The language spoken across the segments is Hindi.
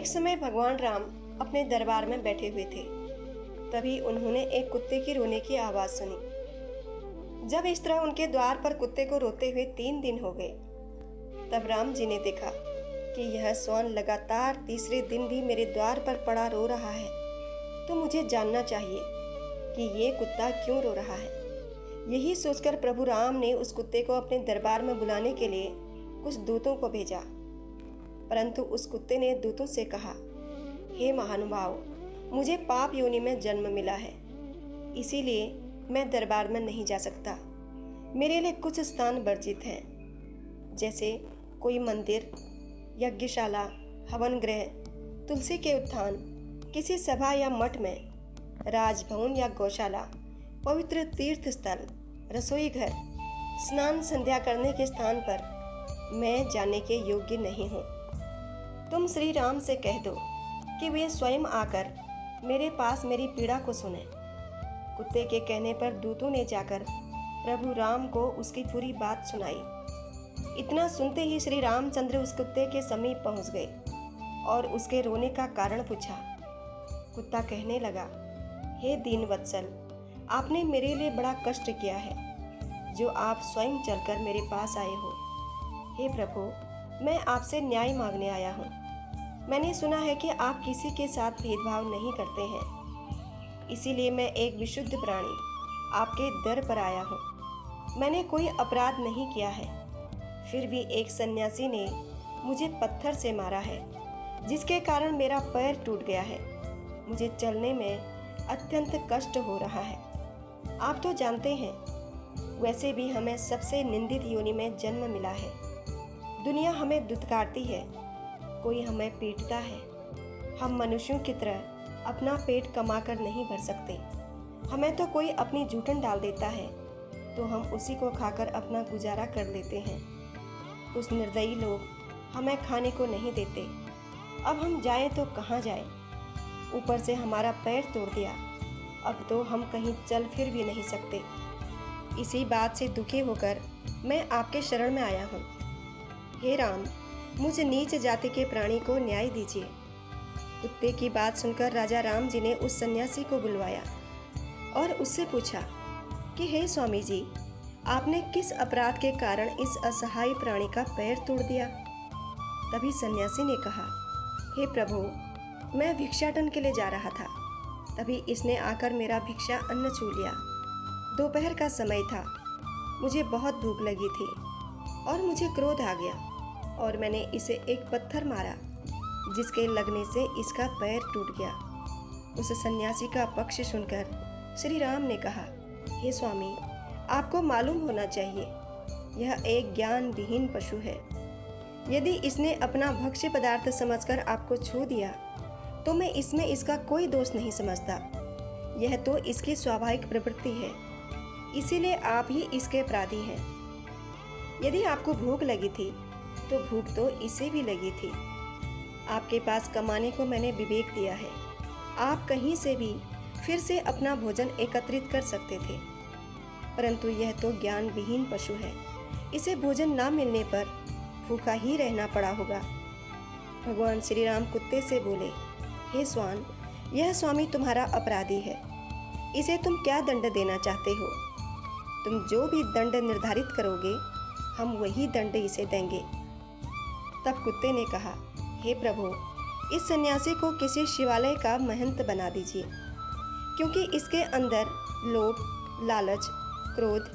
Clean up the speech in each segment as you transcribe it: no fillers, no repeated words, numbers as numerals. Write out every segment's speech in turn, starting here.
एक समय भगवान राम अपने दरबार में बैठे हुए थे। तभी उन्होंने एक कुत्ते की रोने की आवाज़ सुनी। जब इस तरह उनके द्वार पर कुत्ते को रोते हुए 3 दिन हो गए, तब राम जी ने देखा कि यह श्वान लगातार तीसरे दिन भी मेरे द्वार पर पड़ा रो रहा है, तो मुझे जानना चाहिए कि ये कुत्ता क्यों रो रहा है। यही सोचकर प्रभु राम ने उस कुत्ते को अपने दरबार में बुलाने के लिए कुछ दूतों को भेजा। परंतु उस कुत्ते ने दूतों से कहा, हे महानुभाव, मुझे पाप योनि में जन्म मिला है, इसीलिए मैं दरबार में नहीं जा सकता। मेरे लिए कुछ स्थान वर्जित हैं, जैसे कोई मंदिर, यज्ञशाला, हवन गृह, तुलसी के उत्थान, किसी सभा या मठ में, राजभवन या गौशाला, पवित्र तीर्थ स्थल, रसोई घर, स्नान संध्या करने के स्थान पर मैं जाने के योग्य नहीं हूँ। तुम श्री राम से कह दो कि वे स्वयं आकर मेरे पास मेरी पीड़ा को सुने। कुत्ते के कहने पर दूतों ने जाकर प्रभु राम को उसकी पूरी बात सुनाई। इतना सुनते ही श्री रामचंद्र उस कुत्ते के समीप पहुंच गए और उसके रोने का कारण पूछा। कुत्ता कहने लगा, हे दीन वत्सल, आपने मेरे लिए बड़ा कष्ट किया है, जो आप स्वयं चलकर मेरे पास आए हो। हे प्रभु, मैं आपसे न्याय मांगने आया हूँ। मैंने सुना है कि आप किसी के साथ भेदभाव नहीं करते हैं, इसीलिए मैं एक विशुद्ध प्राणी आपके दर पर आया हूँ। मैंने कोई अपराध नहीं किया है, फिर भी एक सन्यासी ने मुझे पत्थर से मारा है, जिसके कारण मेरा पैर टूट गया है। मुझे चलने में अत्यंत कष्ट हो रहा है। आप तो जानते हैं, वैसे भी हमें सबसे निंदित योनि में जन्म मिला है। दुनिया हमें दुत्कारती है, कोई हमें पीटता है। हम मनुष्यों की तरह अपना पेट कमाकर नहीं भर सकते। हमें तो कोई अपनी जूठन डाल देता है, तो हम उसी को खाकर अपना गुजारा कर लेते हैं। कुछ निर्दयी लोग हमें खाने को नहीं देते। अब हम जाएं तो कहाँ जाएं? ऊपर से हमारा पैर तोड़ दिया, अब तो हम कहीं चल फिर भी नहीं सकते। इसी बात से दुखी होकर मैं आपके शरण में आया हूँ। हे राम, मुझ नीच जाति के प्राणी को न्याय दीजिए। कुत्ते की बात सुनकर राजा राम जी ने उस सन्यासी को बुलवाया और उससे पूछा कि हे स्वामी जी, आपने किस अपराध के कारण इस असहाय प्राणी का पैर तोड़ दिया? तभी सन्यासी ने कहा, हे प्रभु, मैं भिक्षाटन के लिए जा रहा था। तभी इसने आकर मेरा भिक्षा अन्न छू लिया। दोपहर का समय था, मुझे बहुत भूख लगी थी और मुझे क्रोध आ गया और मैंने इसे एक पत्थर मारा, जिसके लगने से इसका पैर टूट गया। उस सन्यासी का पक्ष सुनकर श्री राम ने कहा, हे स्वामी, आपको मालूम होना चाहिए, यह एक ज्ञान विहीन पशु है। यदि इसने अपना भक्ष्य पदार्थ समझकर आपको छू दिया, तो मैं इसमें इसका कोई दोष नहीं समझता। यह तो इसकी स्वाभाविक प्रवृत्ति है, इसीलिए आप ही इसके अपराधी हैं। यदि आपको भूख लगी थी, तो भूख तो इसे भी लगी थी। आपके पास कमाने को मैंने विवेक दिया है। आप कहीं से भी फिर से अपना भोजन एकत्रित कर सकते थे, परंतु यह तो ज्ञान विहीन पशु है। इसे भोजन ना मिलने पर भूखा ही रहना पड़ा होगा। भगवान श्री राम कुत्ते से बोले, हे श्वान, यह स्वामी तुम्हारा अपराधी है। इसे तुम क्या दंड देना चाहते हो? तुम जो भी दंड निर्धारित करोगे, हम वही दंड इसे देंगे। तब कुत्ते ने कहा, हे प्रभु, इस सन्यासी को किसी शिवालय का महंत बना दीजिए, क्योंकि इसके अंदर लोभ, लालच, क्रोध,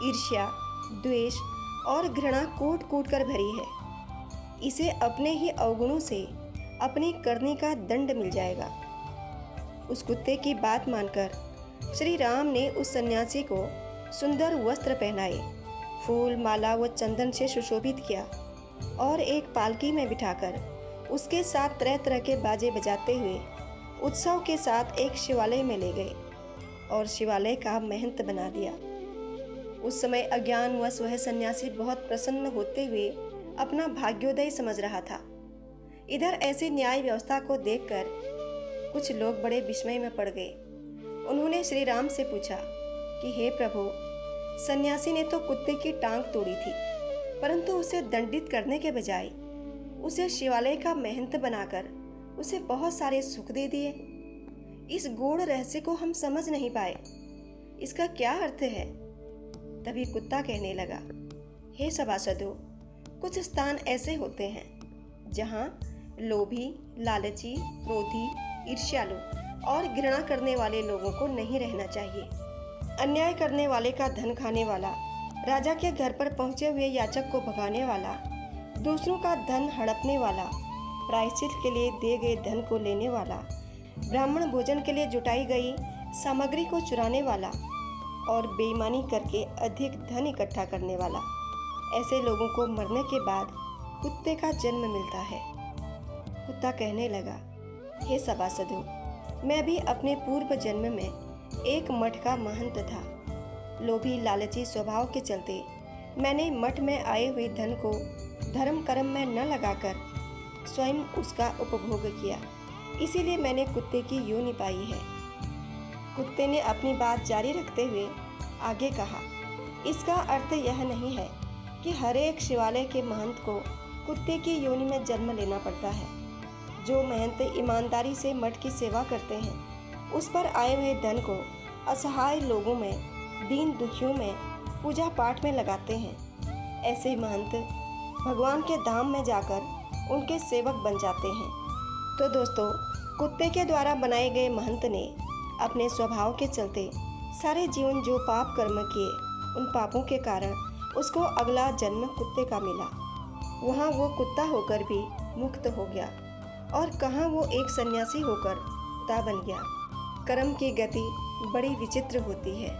ईर्ष्या, द्वेष और घृणा कूट कूट कर भरी है। इसे अपने ही अवगुणों से अपनी करनी का दंड मिल जाएगा। उस कुत्ते की बात मानकर श्री राम ने उस सन्यासी को सुंदर वस्त्र पहनाए, फूल, माला व चंदन से सुशोभित किया और एक पालकी में बिठाकर उसके साथ तरह तरह के बाजे बजाते हुए उत्सव के साथ एक शिवालय में ले गए और शिवालय का महंत बना दिया। उस समय अज्ञानवश वह सन्यासी बहुत प्रसन्न होते हुए अपना भाग्योदय समझ रहा था। इधर ऐसी न्याय व्यवस्था को देखकर कुछ लोग बड़े विस्मय में पड़ गए। उन्होंने श्री राम से पूछा कि हे प्रभु, सन्यासी ने तो कुत्ते की टांग तोड़ी थी, परंतु उसे दंडित करने के बजाय उसे शिवालय का महंत बनाकर उसे बहुत सारे सुख दे दिए। इस गूढ़ रहस्य को हम समझ नहीं पाए, इसका क्या अर्थ है? तभी कुत्ता कहने लगा, हे सभासदों, कुछ स्थान ऐसे होते हैं जहाँ लोभी, लालची, क्रोधी, ईर्ष्यालु और घृणा करने वाले लोगों को नहीं रहना चाहिए। अन्याय करने वाले का धन खाने वाला, राजा के घर पर पहुंचे हुए याचक को भगाने वाला, दूसरों का धन हड़पने वाला, प्रायश्चित के लिए दिए गए धन को लेने वाला, ब्राह्मण भोजन के लिए जुटाई गई सामग्री को चुराने वाला और बेईमानी करके अधिक धन इकट्ठा करने वाला, ऐसे लोगों को मरने के बाद कुत्ते का जन्म मिलता है। कुत्ता कहने लगा, हे सभासदों, मैं भी अपने पूर्व जन्म में एक मठ का महंत था। लोभी लालची स्वभाव के चलते मैंने मठ में आए हुए धन को धर्म कर्म में न लगाकर स्वयं उसका उपभोग किया, इसीलिए मैंने कुत्ते की योनि पाई है। कुत्ते ने अपनी बात जारी रखते हुए आगे कहा, इसका अर्थ यह नहीं है कि हर एक शिवालय के महंत को कुत्ते की योनि में जन्म लेना पड़ता है। जो महंत ईमानदारी से मठ की सेवा करते हैं, उस पर आए हुए धन को असहाय लोगों में, दीन दुखियों में, पूजा पाठ में लगाते हैं, ऐसे महंत भगवान के धाम में जाकर उनके सेवक बन जाते हैं। तो दोस्तों, कुत्ते के द्वारा बनाए गए महंत ने अपने स्वभाव के चलते सारे जीवन जो पाप कर्म किए, उन पापों के कारण उसको अगला जन्म कुत्ते का मिला। वहाँ वो कुत्ता होकर भी मुक्त हो गया और कहाँ वो एक सन्यासी होकर कुत्ता बन गया। कर्म की गति बड़ी विचित्र होती है।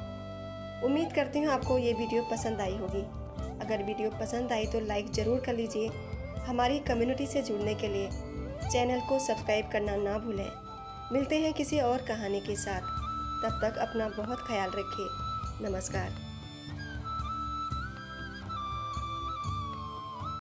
उम्मीद करती हूँ आपको ये वीडियो पसंद आई होगी। अगर वीडियो पसंद आई तो लाइक ज़रूर कर लीजिए। हमारी कम्युनिटी से जुड़ने के लिए चैनल को सब्सक्राइब करना ना भूलें। मिलते हैं किसी और कहानी के साथ। तब तक अपना बहुत ख्याल रखिए। नमस्कार।